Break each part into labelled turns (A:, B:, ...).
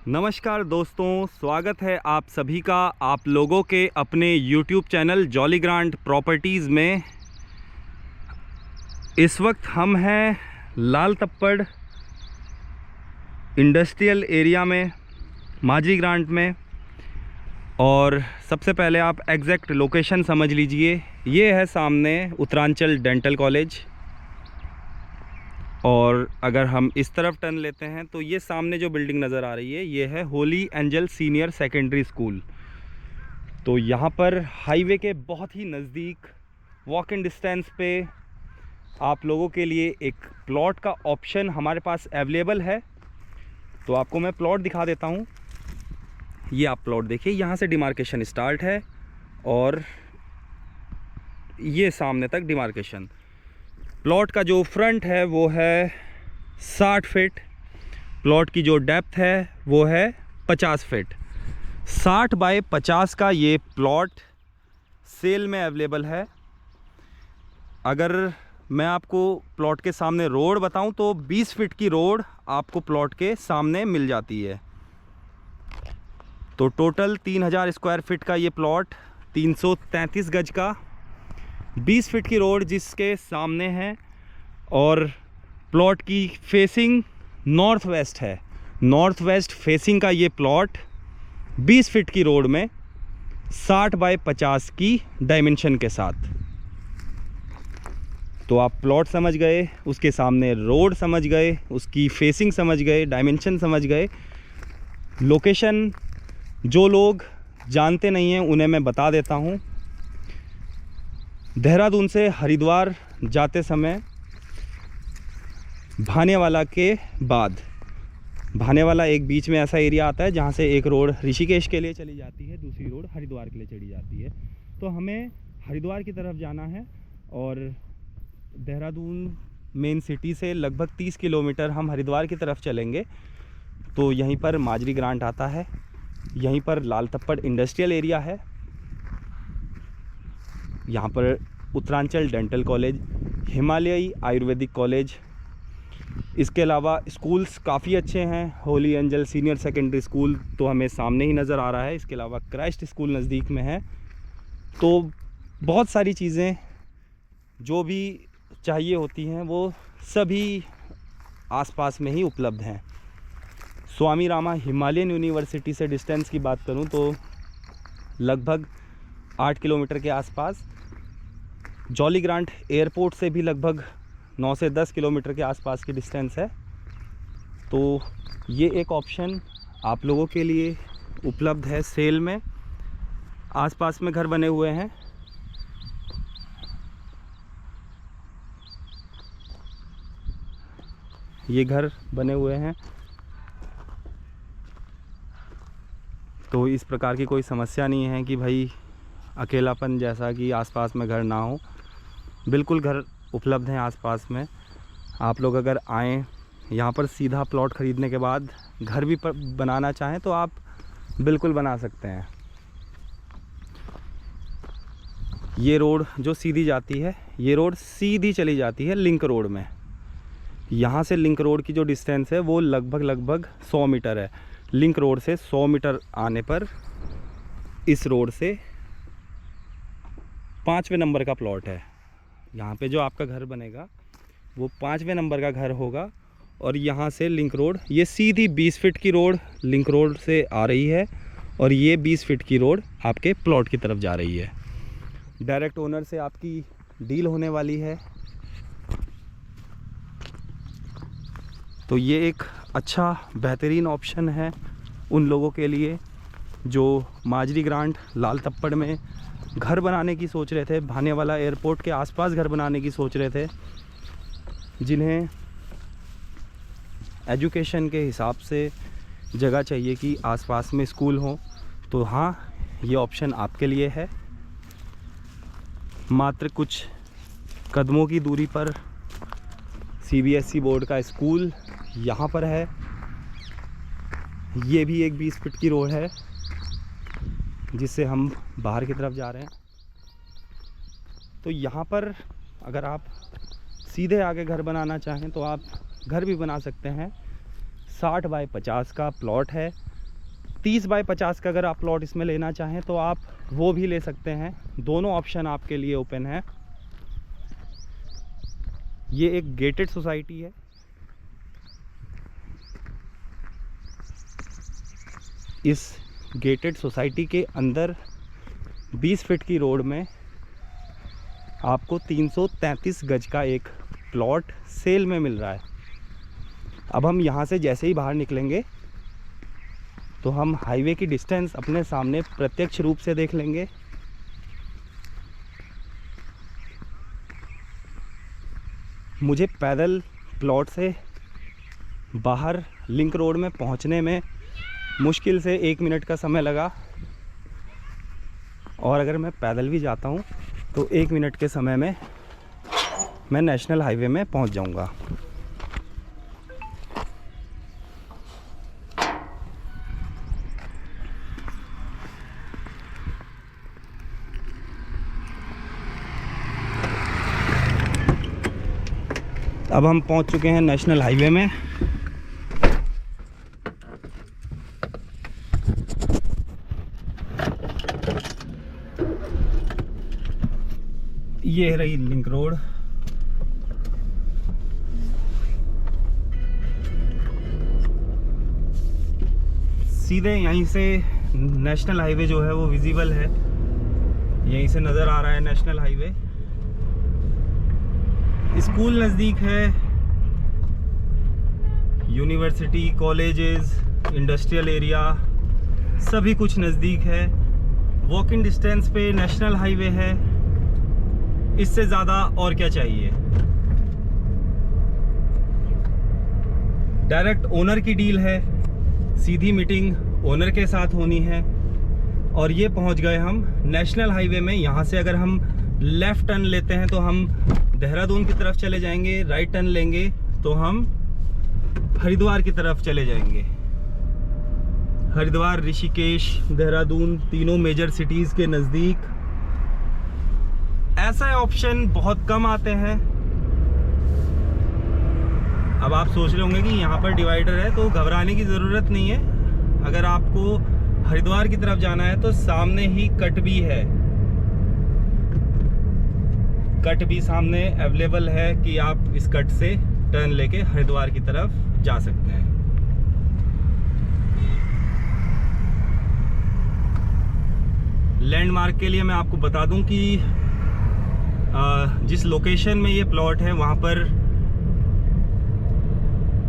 A: नमस्कार दोस्तों, स्वागत है आप सभी का आप लोगों के अपने YouTube channel jolly grant properties में। इस वक्त हम हैं लाल तप्पड़ इंडस्ट्रियल एरिया में, माजरी ग्रांट में। और सबसे पहले आप एग्जैक्ट लोकेशन समझ लीजिए। ये है सामने उत्तरांचल डेंटल कॉलेज। और अगर हम इस तरफ टर्न लेते हैं तो ये सामने जो बिल्डिंग नज़र आ रही है ये है Holi angel senior secondary school. तो यहाँ पर हाईवे के बहुत ही नज़दीक वॉक इन डिस्टेंस पे आप लोगों के लिए एक प्लॉट का ऑप्शन हमारे पास अवेलेबल है। तो आपको मैं प्लॉट दिखा देता हूँ। ये आप प्लॉट देखिए, यहाँ से डिमार्केशन स्टार्ट है और ये सामने तक डिमार्केशन। प्लॉट का जो फ्रंट है वो है 60 फीट। प्लॉट की जो डेप्थ है वो है 50 फीट। 60 बाय 50 का ये प्लॉट सेल में अवेलेबल है। अगर मैं आपको प्लॉट के सामने रोड बताऊं तो 20 फीट की रोड आपको प्लॉट के सामने मिल जाती है। तो टोटल 3000 स्क्वायर फीट का ये प्लॉट, 333 गज का, 20 फीट की रोड जिसके सामने है। और प्लॉट की फेसिंग नॉर्थ वेस्ट है। नॉर्थ वेस्ट फेसिंग का ये प्लॉट 20 फीट की रोड में 60 बाय 50 की डायमेंशन के साथ। तो आप प्लॉट समझ गए, उसके सामने रोड समझ गए, उसकी फेसिंग समझ गए, डायमेंशन समझ गए। लोकेशन जो लोग जानते नहीं हैं उन्हें मैं बता देता हूँ। देहरादून से हरिद्वार जाते समय भानेवाला के बाद, भानेवाला एक बीच में ऐसा एरिया आता है जहाँ से एक रोड ऋषिकेश के लिए चली जाती है, दूसरी रोड हरिद्वार के लिए चली जाती है। तो हमें हरिद्वार की तरफ जाना है और देहरादून मेन सिटी से लगभग 30 किलोमीटर हम हरिद्वार की तरफ चलेंगे। तो यहीं पर माजरी ग्रांट आता है, यहीं पर लाल तप्पड़ इंडस्ट्रियल एरिया है। यहाँ पर उत्तरांचल डेंटल कॉलेज, हिमालयी आयुर्वेदिक कॉलेज, इसके अलावा स्कूल्स काफ़ी अच्छे हैं। Holi angel senior secondary school तो हमें सामने ही नज़र आ रहा है। इसके अलावा क्राइस्ट स्कूल नज़दीक में है। तो बहुत सारी चीज़ें जो भी चाहिए होती हैं वो सभी आसपास में ही उपलब्ध हैं। स्वामी रामा हिमालयन यूनिवर्सिटी से डिस्टेंस की बात करूं तो लगभग 8 किलोमीटर के आसपास। जॉली ग्रांट एयरपोर्ट से भी लगभग 9 से 10 किलोमीटर के आसपास की डिस्टेंस है। तो ये एक ऑप्शन आप लोगों के लिए उपलब्ध है सेल में। आसपास में घर बने हुए हैं। ये घर बने हुए हैं। तो इस प्रकार की कोई समस्या नहीं है कि भाई अकेलापन जैसा कि आसपास में घर ना हो। बिल्कुल घर उपलब्ध हैं आसपास में। आप लोग अगर आएँ यहाँ पर सीधा प्लॉट ख़रीदने के बाद घर भी बनाना चाहें तो आप बिल्कुल बना सकते हैं। ये रोड जो सीधी जाती है, ये रोड सीधी चली जाती है लिंक रोड में। यहाँ से लिंक रोड की जो डिस्टेंस है वो लगभग 100 मीटर है। लिंक रोड से 100 मीटर आने पर इस रोड से 5वें नंबर का प्लॉट है। यहाँ पे जो आपका घर बनेगा वो 5वें नंबर का घर होगा। और यहाँ से लिंक रोड, ये सीधी 20 फीट की रोड लिंक रोड से आ रही है और ये 20 फीट की रोड आपके प्लॉट की तरफ जा रही है। डायरेक्ट ओनर से आपकी डील होने वाली है। तो ये एक अच्छा बेहतरीन ऑप्शन है उन लोगों के लिए जो माजरी ग्रांट लाल तप्पड़ में घर बनाने की सोच रहे थे, भानेवाला एयरपोर्ट के आसपास घर बनाने की सोच रहे थे, जिन्हें एजुकेशन के हिसाब से जगह चाहिए कि आसपास में स्कूल हो। तो हाँ, ये ऑप्शन आपके लिए है। मात्र कुछ कदमों की दूरी पर CBSE बोर्ड का स्कूल यहाँ पर है। ये भी एक 20 फीट की रोड है जिससे हम बाहर की तरफ जा रहे हैं। तो यहाँ पर अगर आप सीधे आगे घर बनाना चाहें तो आप घर भी बना सकते हैं। 60 बाय 50 का प्लॉट है। 30 बाय 50 का अगर आप प्लॉट इसमें लेना चाहें तो आप वो भी ले सकते हैं। दोनों ऑप्शन आपके लिए ओपन है। ये एक गेटेड सोसाइटी है। इस गेटेड सोसाइटी के अंदर 20 फीट की रोड में आपको 333 गज का एक प्लॉट सेल में मिल रहा है। अब हम यहाँ से जैसे ही बाहर निकलेंगे तो हम हाईवे की डिस्टेंस अपने सामने प्रत्यक्ष रूप से देख लेंगे। मुझे पैदल प्लॉट से बाहर लिंक रोड में पहुँचने में मुश्किल से 1 मिनट का समय लगा, और अगर मैं पैदल भी जाता हूँ तो 1 मिनट के समय में मैं नेशनल हाईवे में पहुँच जाऊँगा। अब हम पहुँच चुके हैं नेशनल हाईवे में। ये रही लिंक रोड। सीधे यहीं से नेशनल हाईवे जो है वो विजिबल है, यहीं से नज़र आ रहा है नेशनल हाईवे। स्कूल नज़दीक है, यूनिवर्सिटी, कॉलेजेस, इंडस्ट्रियल एरिया सभी कुछ नज़दीक है। वॉकिंग डिस्टेंस पे नेशनल हाईवे है। इससे ज़्यादा और क्या चाहिए। डायरेक्ट ओनर की डील है, सीधी मीटिंग ओनर के साथ होनी है। और ये पहुंच गए हम नेशनल हाईवे में। यहाँ से अगर हम लेफ़्ट टर्न लेते हैं तो हम देहरादून की तरफ चले जाएंगे, राइट टर्न लेंगे तो हम हरिद्वार की तरफ चले जाएंगे। हरिद्वार, ऋषिकेश, देहरादून तीनों मेजर सिटीज़ के नज़दीक। ऐसा ऑप्शन बहुत कम आते हैं। अब आप सोच रहे होंगे कि यहाँ पर डिवाइडर है तो घबराने की ज़रूरत नहीं है। अगर आपको हरिद्वार की तरफ जाना है तो सामने ही कट भी है। कट भी सामने अवेलेबल है कि आप इस कट से टर्न लेके हरिद्वार की तरफ जा सकते हैं। लैंडमार्क के लिए मैं आपको बता दूं कि जिस लोकेशन में ये प्लॉट है वहाँ पर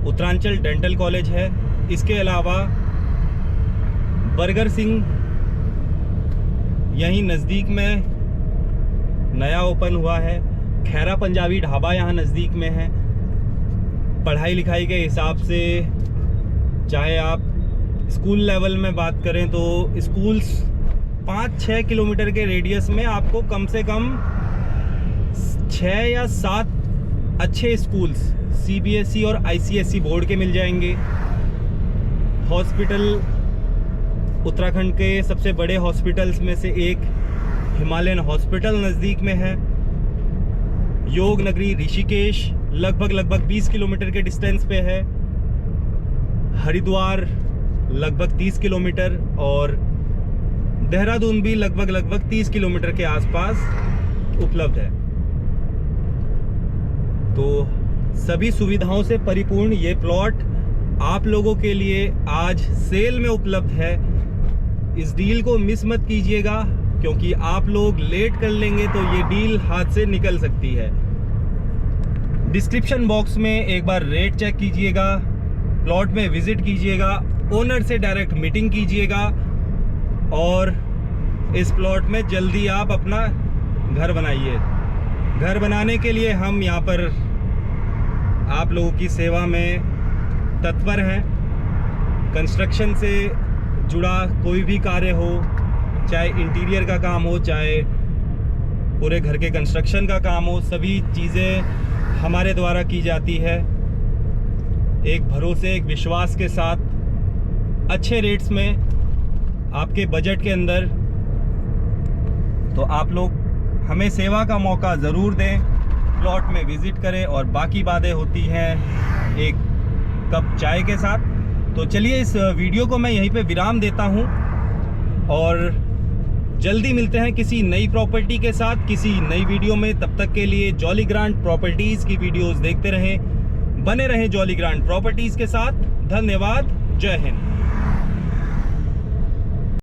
A: उत्तरांचल डेंटल कॉलेज है। इसके अलावा बर्गर सिंह यहीं नज़दीक में नया ओपन हुआ है। खैरा पंजाबी ढाबा यहाँ नज़दीक में है। पढ़ाई लिखाई के हिसाब से चाहे आप स्कूल लेवल में बात करें तो स्कूल्स 5-6 किलोमीटर के रेडियस में आपको कम से कम 6 या 7 अच्छे स्कूल्स CBSE और ICSE बोर्ड के मिल जाएंगे। हॉस्पिटल उत्तराखंड के सबसे बड़े हॉस्पिटल्स में से एक हिमालयन हॉस्पिटल नज़दीक में है। योग नगरी ऋषिकेश लगभग 20 किलोमीटर के डिस्टेंस पे है। हरिद्वार लगभग 30 किलोमीटर और देहरादून भी लगभग 30 किलोमीटर के आसपास उपलब्ध है। तो सभी सुविधाओं से परिपूर्ण ये प्लॉट आप लोगों के लिए आज सेल में उपलब्ध है। इस डील को मिस मत कीजिएगा, क्योंकि आप लोग लेट कर लेंगे तो ये डील हाथ से निकल सकती है। डिस्क्रिप्शन बॉक्स में एक बार रेट चेक कीजिएगा, प्लॉट में विजिट कीजिएगा, ओनर से डायरेक्ट मीटिंग कीजिएगा और इस प्लॉट में जल्दी आप अपना घर बनाइए। घर बनाने के लिए हम यहाँ पर आप लोगों की सेवा में तत्पर हैं। कंस्ट्रक्शन से जुड़ा कोई भी कार्य हो, चाहे इंटीरियर का काम हो, चाहे पूरे घर के कंस्ट्रक्शन का काम हो, सभी चीज़ें हमारे द्वारा की जाती है एक भरोसे, एक विश्वास के साथ, अच्छे रेट्स में, आपके बजट के अंदर। तो आप लोग हमें सेवा का मौका ज़रूर दें, प्लॉट में विज़िट करें और बाकी बातें होती हैं एक कप चाय के साथ। तो चलिए इस वीडियो को मैं यहीं पे विराम देता हूँ और जल्दी मिलते हैं किसी नई प्रॉपर्टी के साथ किसी नई वीडियो में। तब तक के लिए जॉली ग्रांट प्रॉपर्टीज़ की वीडियोस देखते रहें, बने रहें जॉली ग्रांट प्रॉपर्टीज़ के साथ। धन्यवाद। जय हिंद।